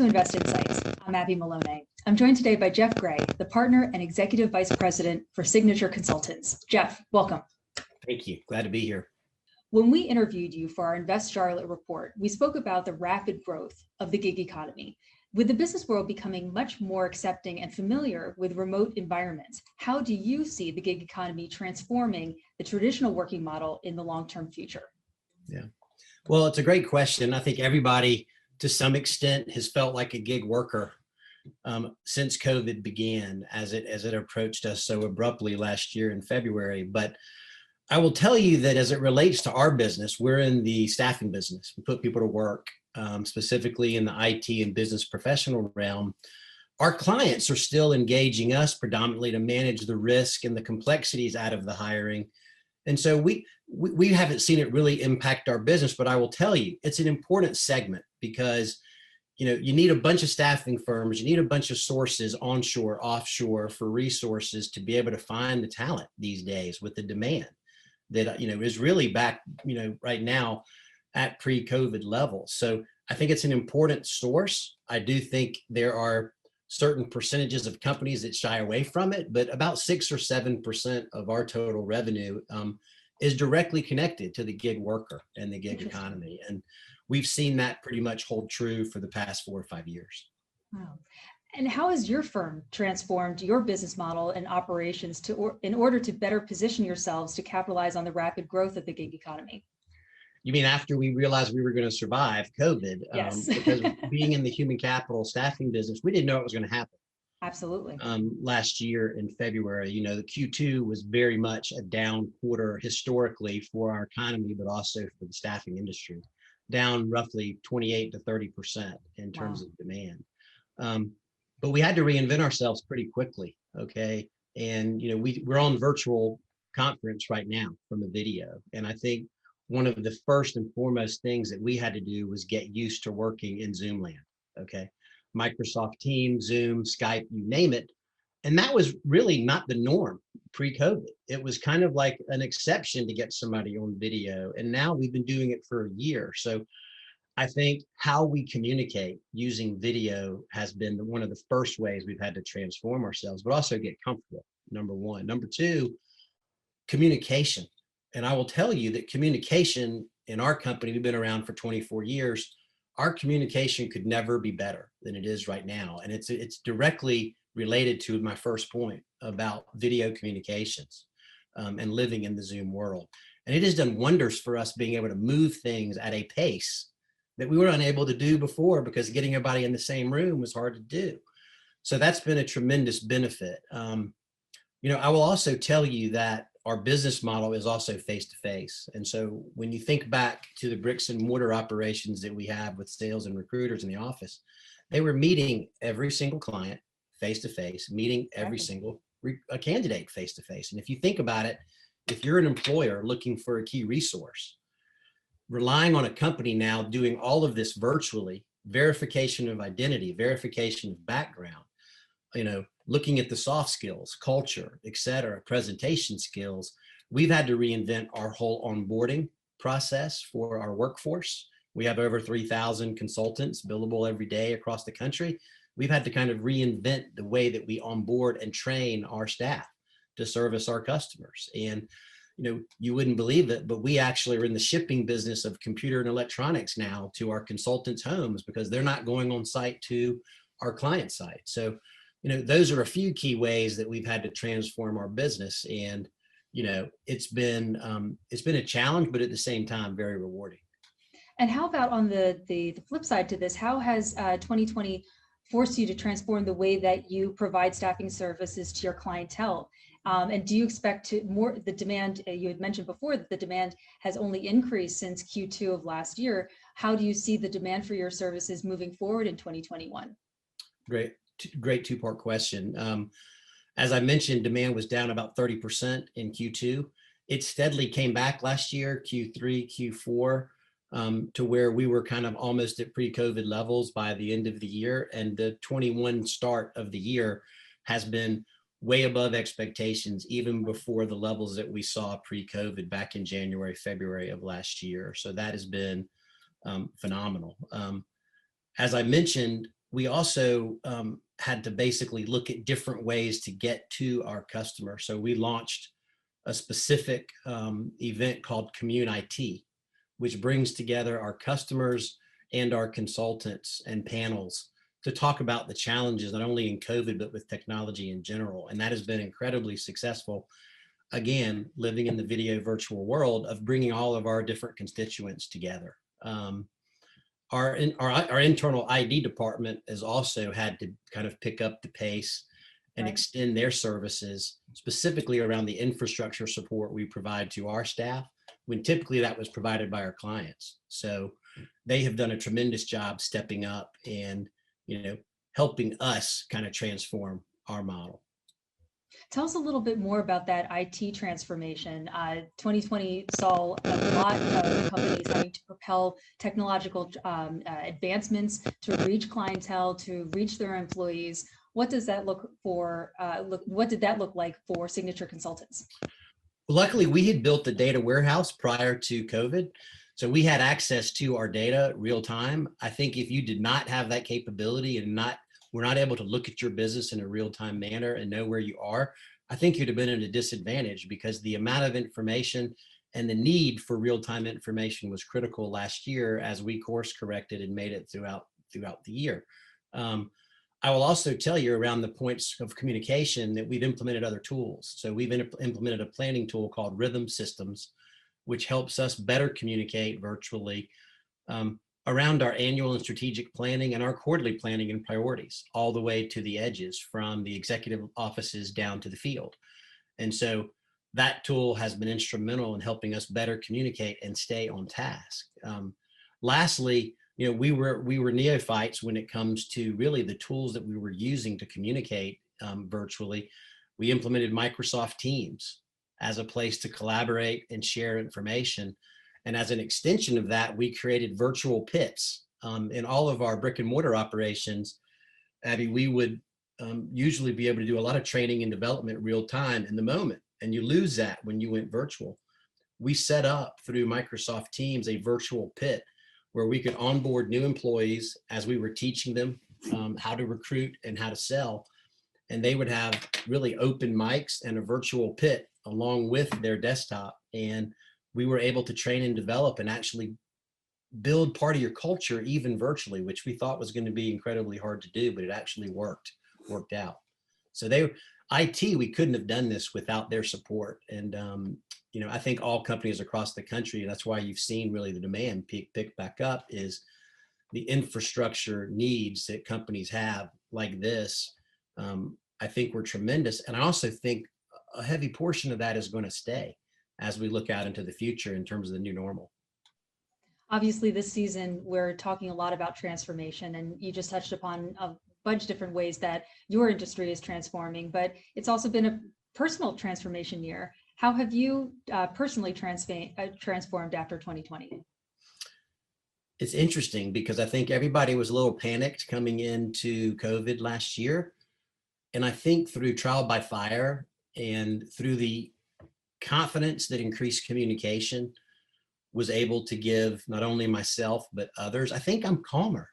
to Invest Insights. I'm Abby Maloney. I'm joined today by Geoff Gray, the partner and executive vice president for Signature Consultants. Geoff, welcome. Thank you. Glad to be here. When we interviewed you for our Invest Charlotte report, we spoke about the rapid growth of the gig economy. With the business world becoming much more accepting and familiar with remote environments, how do you see the gig economy transforming the traditional working model in the long-term future? Yeah. Well, it's a great question. I think everybody, to some extent, has felt like a gig worker since COVID began, as it approached us so abruptly last year in February. But I will tell you that as it relates to our business, we're in the staffing business. We put people to work, specifically in the IT and business professional realm. Our clients are still engaging us predominantly to manage the risk and the complexities out of the hiring. And so we haven't seen it really impact our business, but I will tell you, it's an important segment because, you need a bunch of staffing firms, you need a bunch of sources onshore, offshore for resources to be able to find the talent these days with the demand that, is really back, right now at pre-COVID levels. So I think it's an important source. I do think there are certain percentages of companies that shy away from it, but about 6 or 7% of our total revenue is directly connected to the gig worker and the gig economy. And we've seen that pretty much hold true for the past 4 or 5 years. Wow. And how has your firm transformed your business model and operations in order to better position yourselves to capitalize on the rapid growth of the gig economy? You mean after we realized we were going to survive COVID? Yes. Because being in the human capital staffing business, we didn't know it was going to happen. Absolutely. Last year in February, the Q2 was very much a down quarter historically for our economy, but also for the staffing industry, down roughly 28 to 30% in terms of demand. But we had to reinvent ourselves pretty quickly. Okay. And, we're on virtual conference right now from a video. And I think one of the first and foremost things that we had to do was get used to working in Zoom land. Okay. Microsoft Teams, Zoom, Skype, you name it. And that was really not the norm pre-COVID. It was kind of like an exception to get somebody on video. And now we've been doing it for a year. So I think how we communicate using video has been one of the first ways we've had to transform ourselves, but also get comfortable, number one. Number two, communication. And I will tell you that communication in our company, we've been around for 24 years, our communication could never be better than it is right now. And it's directly related to my first point about video communications and living in the Zoom world. And it has done wonders for us being able to move things at a pace that we were unable to do before because getting everybody in the same room was hard to do. So that's been a tremendous benefit. I will also tell you that our business model is also face-to-face. And so when you think back to the bricks and mortar operations that we have with sales and recruiters in the office, they were meeting every single client face-to-face, meeting every single candidate face-to-face. And if you think about it, if you're an employer looking for a key resource, relying on a company now doing all of this virtually, verification of identity, verification of background, looking at the soft skills, culture, et cetera, presentation skills, we've had to reinvent our whole onboarding process for our workforce. We have over 3,000 consultants billable every day across the country. We've had to kind of reinvent the way that we onboard and train our staff to service our customers. And you wouldn't believe it, but we actually are in the shipping business of computer and electronics now to our consultants' homes because they're not going on site to our client site. So, those are a few key ways that we've had to transform our business. And, it's been a challenge, but at the same time, very rewarding. And how about on the flip side to this, how has 2020 forced you to transform the way that you provide staffing services to your clientele? And do you expect the demand, you had mentioned before that the demand has only increased since Q2 of last year. How do you see the demand for your services moving forward in 2021? Great two-part question. As I mentioned, demand was down about 30% in Q2. It steadily came back last year, Q3, Q4, to where we were kind of almost at pre-COVID levels by the end of the year. And the 21 start of the year has been way above expectations, even before the levels that we saw pre-COVID back in January, February of last year. So that has been phenomenal. As I mentioned, we also had to basically look at different ways to get to our customer. So we launched a specific event called Commune IT, which brings together our customers and our consultants and panels to talk about the challenges, not only in COVID, but with technology in general. And that has been incredibly successful. Again, living in the video virtual world of bringing all of our different constituents together. Our internal ID department has also had to kind of pick up the pace and extend their services, specifically around the infrastructure support we provide to our staff, when typically that was provided by our clients. So they have done a tremendous job stepping up and, helping us kind of transform our model. Tell us a little bit more about that IT transformation. 2020 saw a lot of companies having to propel technological advancements to reach clientele, to reach their employees. What does that look for? What did that look like for Signature Consultants? Luckily, we had built the data warehouse prior to COVID. So we had access to our data real time. I think if you did not have that capability and were not able to look at your business in a real time manner and know where you are, I think you'd have been at a disadvantage, because the amount of information and the need for real time information was critical last year as we course corrected and made it throughout the year. I will also tell you, around the points of communication, that we've implemented other tools. So we've implemented a planning tool called Rhythm Systems, which helps us better communicate virtually around our annual and strategic planning and our quarterly planning and priorities, all the way to the edges, from the executive offices down to the field. And so that tool has been instrumental in helping us better communicate and stay on task. Lastly, we were neophytes when it comes to really the tools that we were using to communicate virtually. We implemented Microsoft Teams as a place to collaborate and share information. And as an extension of that, we created virtual pits in all of our brick and mortar operations. Abby, we would usually be able to do a lot of training and development real time in the moment, and you lose that when you went virtual. We set up through Microsoft Teams a virtual pit where we could onboard new employees as we were teaching them how to recruit and how to sell. And they would have really open mics and a virtual pit along with their desktop. And we were able to train and develop and actually build part of your culture even virtually, which we thought was going to be incredibly hard to do, but it actually worked out. So IT, we couldn't have done this without their support. And I think all companies across the country, and that's why you've seen really the demand pick back up, is the infrastructure needs that companies have like this. I think were tremendous. And I also think a heavy portion of that is going to stay as we look out into the future in terms of the new normal. Obviously, this season, we're talking a lot about transformation, and you just touched upon a bunch of different ways that your industry is transforming, but it's also been a personal transformation year. How have you personally transformed after 2020? It's interesting because I think everybody was a little panicked coming into COVID last year. And I think through trial by fire and through the confidence that increased communication was able to give not only myself, but others, I think I'm calmer.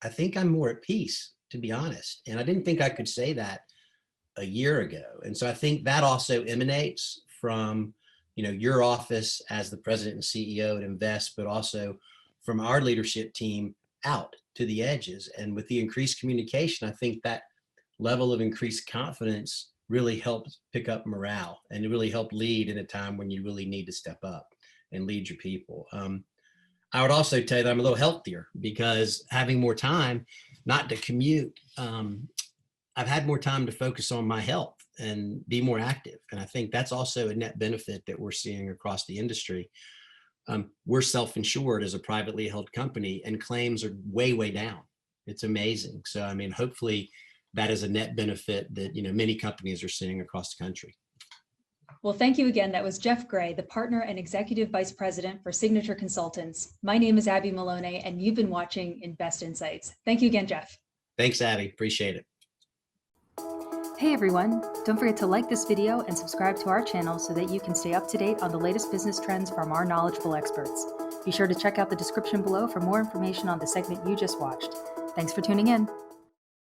I think I'm more at peace, to be honest. And I didn't think I could say that a year ago. And so I think that also emanates from, your office as the president and CEO at Invest, but also from our leadership team out to the edges. And with the increased communication, I think that level of increased confidence really helped pick up morale, and it really helped lead in a time when you really need to step up and lead your people. I would also tell you that I'm a little healthier because having more time, not to commute, I've had more time to focus on my health and be more active. And I think that's also a net benefit that we're seeing across the industry. We're self-insured as a privately held company, and claims are way, way down. It's amazing. So, hopefully that is a net benefit that, many companies are seeing across the country. Well, thank you again. That was Geoff Gray, the partner and executive vice president for Signature Consultants. My name is Abby Maloney, and you've been watching Invest Insights. Thank you again, Geoff. Thanks, Abby. Appreciate it. Hey everyone, don't forget to like this video and subscribe to our channel so that you can stay up to date on the latest business trends from our knowledgeable experts. Be sure to check out the description below for more information on the segment you just watched. Thanks for tuning in.